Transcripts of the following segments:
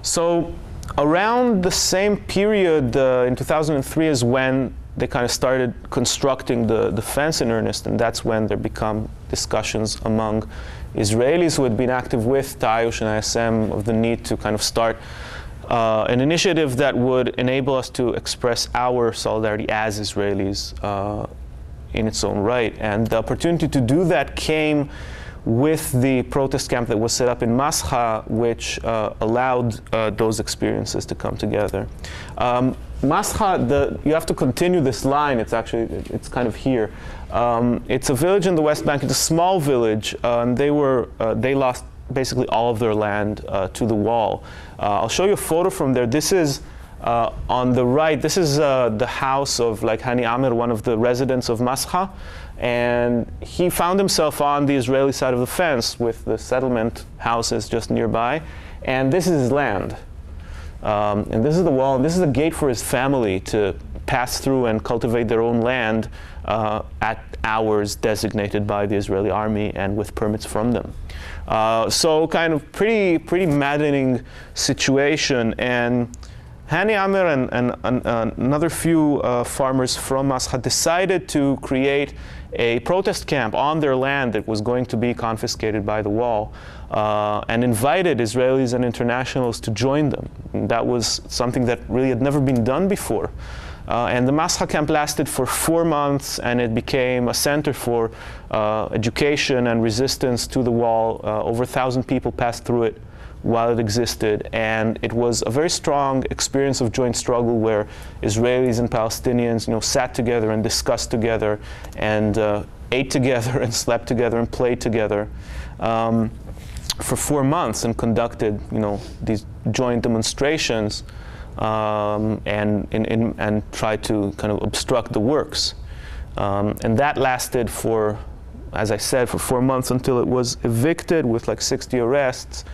So around the same period, in 2003, is when they kind of started constructing the fence in earnest, and that's when there become discussions among Israelis who had been active with Ta'ayush and ISM of the need to kind of start an initiative that would enable us to express our solidarity as Israelis in its own right. And the opportunity to do that came with the protest camp that was set up in Mascha, which allowed those experiences to come together. Mascha, you have to continue this line. It's kind of here. It's a village in the West Bank. It's a small village, and they lost basically all of their land to the wall. I'll show you a photo from there. This is on the right. This is the house of Hani Amer, one of the residents of Mascha, and he found himself on the Israeli side of the fence with the settlement houses just nearby, and this is his land. And this is the wall, and this is a gate for his family to pass through and cultivate their own land at hours designated by the Israeli army and with permits from them. So kind of pretty maddening situation. And Hani Amer and another few farmers from Mascha decided to create a protest camp on their land that was going to be confiscated by the wall, and invited Israelis and internationals to join them. And that was something that really had never been done before. And the Mascha camp lasted for 4 months, and it became a center for education and resistance to the wall. Over 1,000 people passed through it while it existed, and it was a very strong experience of joint struggle where Israelis and Palestinians, sat together and discussed together and ate together and slept together and played together for 4 months and conducted, these joint demonstrations and tried to kind of obstruct the works. And that lasted for, as I said, for 4 months until it was evicted with 60 arrests.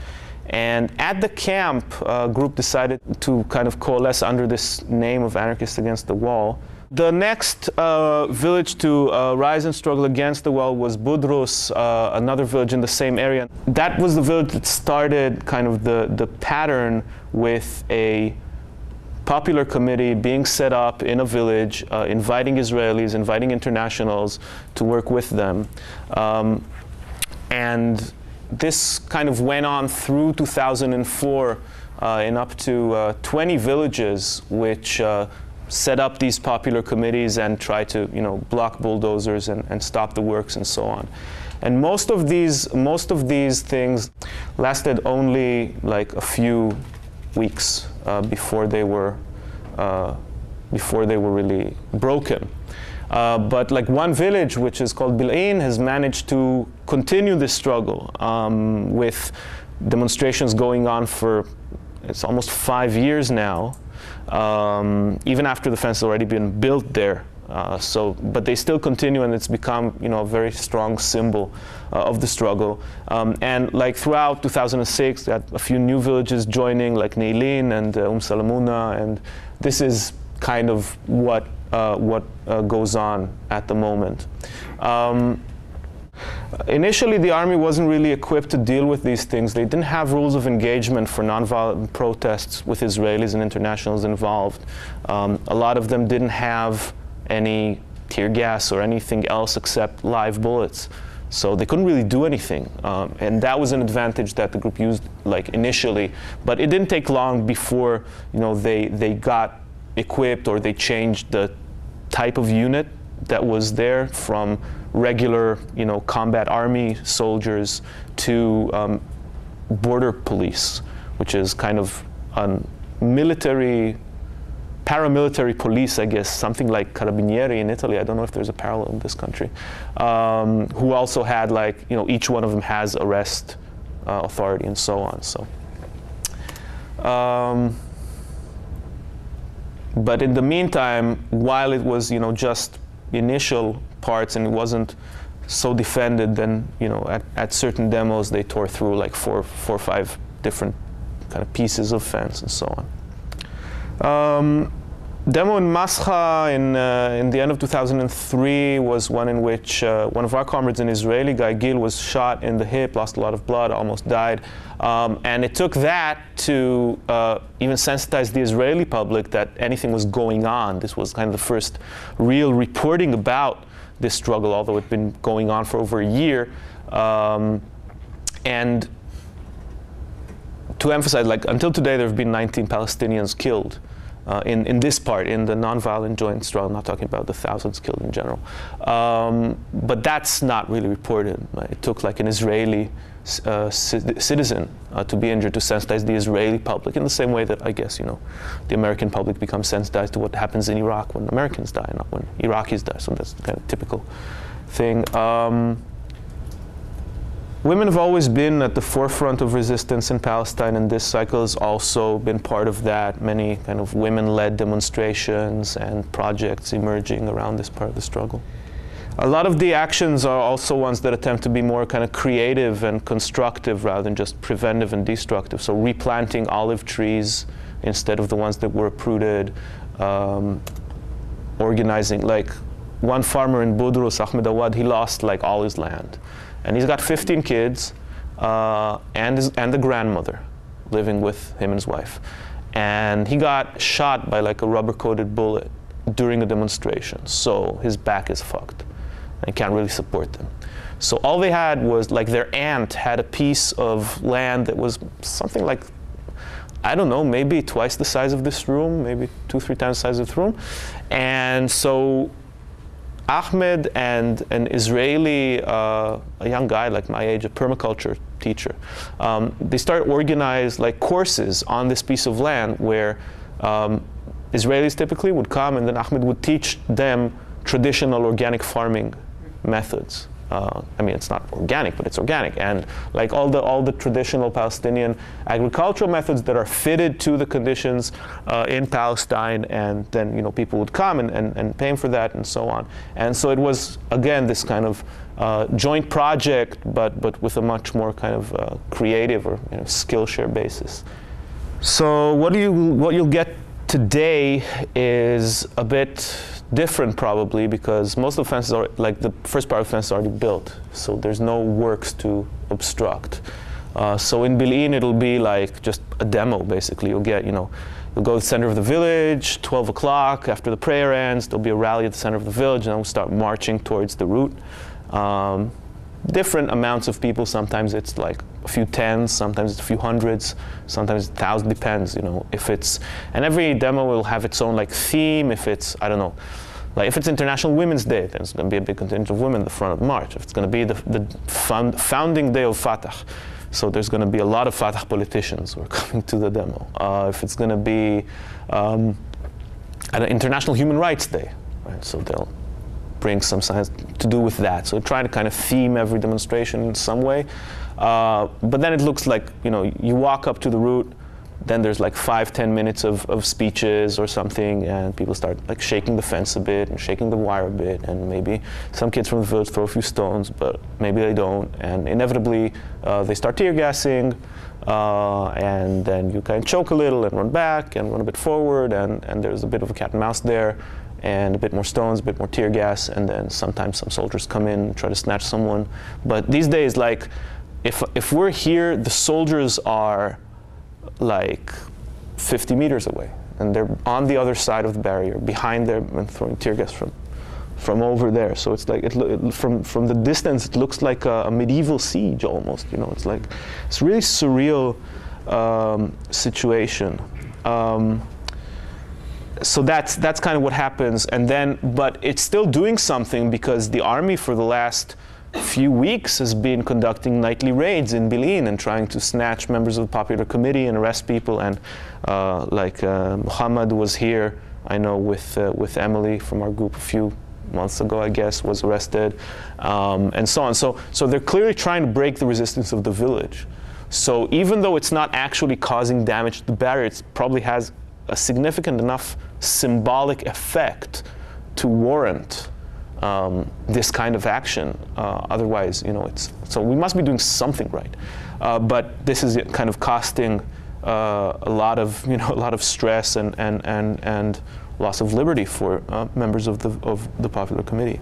And at the camp, a group decided to kind of coalesce under this name of Anarchists Against the Wall. The next village to rise and struggle against the wall was Budrus, another village in the same area. That was the village that started kind of the pattern with a popular committee being set up in a village, inviting Israelis, inviting internationals to work with them. And this kind of went on through 2004 in up to 20 villages, which set up these popular committees and try to, block bulldozers and stop the works and so on. And most of these things lasted only a few weeks before they were really broken. But one village, which is called Bil'in, has managed to continue this struggle with demonstrations going on for, it's almost 5 years now, even after the fence has already been built there. But they still continue, and it's become, a very strong symbol of the struggle. And throughout 2006, we had a few new villages joining, like Neilin and Salamuna, and this is kind of what goes on at the moment. Initially, the army wasn't really equipped to deal with these things. They didn't have rules of engagement for nonviolent protests with Israelis and internationals involved. A lot of them didn't have any tear gas or anything else except live bullets. So they couldn't really do anything. And that was an advantage that the group used initially. But it didn't take long before they got equipped, or they changed the type of unit that was there from regular combat army soldiers to border police, which is kind of a paramilitary police, I guess, something like Carabinieri in Italy. I don't know if there's a parallel in this country, who also had each one of them has arrest authority and so on. So. But in the meantime, while it was, just initial parts and it wasn't so defended, then, at certain demos, they tore through four or five different kind of pieces of fence and so on. demo in Mascha in the end of 2003 was one in which one of our comrades, an Israeli guy, Gil, was shot in the hip, lost a lot of blood, almost died. And it took that to even sensitize the Israeli public that anything was going on. This was kind of the first real reporting about this struggle, although it had been going on for over a year. And to emphasize, like, until today there have been 19 Palestinians killed in this part, in the nonviolent joint struggle. I'm not talking about the thousands killed in general. But that's not really reported. It took like an Israeli citizen to be injured to sensitize the Israeli public, in the same way that, I guess, you know, the American public becomes sensitized to what happens in Iraq when Americans die, not when Iraqis die. So that's kind of typical thing. Women have always been at the forefront of resistance in Palestine, and this cycle has also been part of that. Many kind of women-led demonstrations and projects emerging around this part of the struggle. A lot of the actions are also ones that attempt to be more kind of creative and constructive rather than just preventive and destructive. So replanting olive trees instead of the ones that were uprooted, organizing, like one farmer in Budrus, Ahmed Awad, he lost like all his land. And he's got 15 kids and the grandmother living with him and his wife. And he got shot by like a rubber-coated bullet during a demonstration. So his back is fucked. And he can't really support them. So all they had was, like, their aunt had a piece of land that was something like, I don't know, maybe twice the size of this room, maybe 2-3 times the size of this room. And so Ahmed and an Israeli, a young guy like my age, a permaculture teacher, they started organize like courses on this piece of land where Israelis typically would come, and then Ahmed would teach them traditional organic farming methods. I mean, it's not organic, but it's organic, and like all the traditional Palestinian agricultural methods that are fitted to the conditions in Palestine, and then, you know, people would come and pay for that and so on. And so it was, again, this kind of joint project, but with a much more kind of creative or, you know, Skillshare basis. So what you'll get today is a bit different, probably, because most of the fences are, like, the first part of the fence is already built, so there's no works to obstruct. So in Bil'in, it'll be like just a demo, basically. You'll get, you know, you'll go to the center of the village, 12 o'clock, after the prayer ends, there'll be a rally at the center of the village, and then we'll start marching towards the route. Different amounts of people. Sometimes it's like a few tens, sometimes it's a few hundreds, sometimes 1,000, depends, you know, if it's, and every demo will have its own like theme. If it's, I don't know, like if it's International Women's Day, then it's going to be a big contingent of women at the front of the march. If it's going to be the founding day of Fatah, so there's going to be a lot of Fatah politicians who are coming to the demo. If it's going to be an International Human Rights Day, right, so they'll bring some science to do with that. So trying to kind of theme every demonstration in some way. But then it looks like, you know, you walk up to the route, then there's like 5-10 minutes of speeches or something, and people start like shaking the fence a bit and shaking the wire a bit, and maybe some kids from the village throw a few stones, but maybe they don't, and inevitably they start tear gassing, and then you kind of choke a little and run back and run a bit forward, and there's a bit of a cat and mouse there, and a bit more stones, a bit more tear gas, and then sometimes some soldiers come in and try to snatch someone. But these days, like, if we're here, the soldiers are like 50 meters away, and they're on the other side of the barrier, behind there, and throwing tear gas from over there. So it's like, from the distance, it looks like a medieval siege almost. You know, it's like, it's a really surreal situation. So that's kind of what happens, and then, but it's still doing something, because the army for the last few weeks has been conducting nightly raids in Bil'in and trying to snatch members of the Popular Committee and arrest people. And Muhammad was here, I know, with Emily from our group a few months ago, I guess, was arrested, and so on. So they're clearly trying to break the resistance of the village. So even though it's not actually causing damage to the barrier, it probably has a significant enough symbolic effect to warrant this kind of action. Otherwise, you know, so we must be doing something right. But this is kind of costing a lot of stress and a loss of liberty for members of the Popular Committee.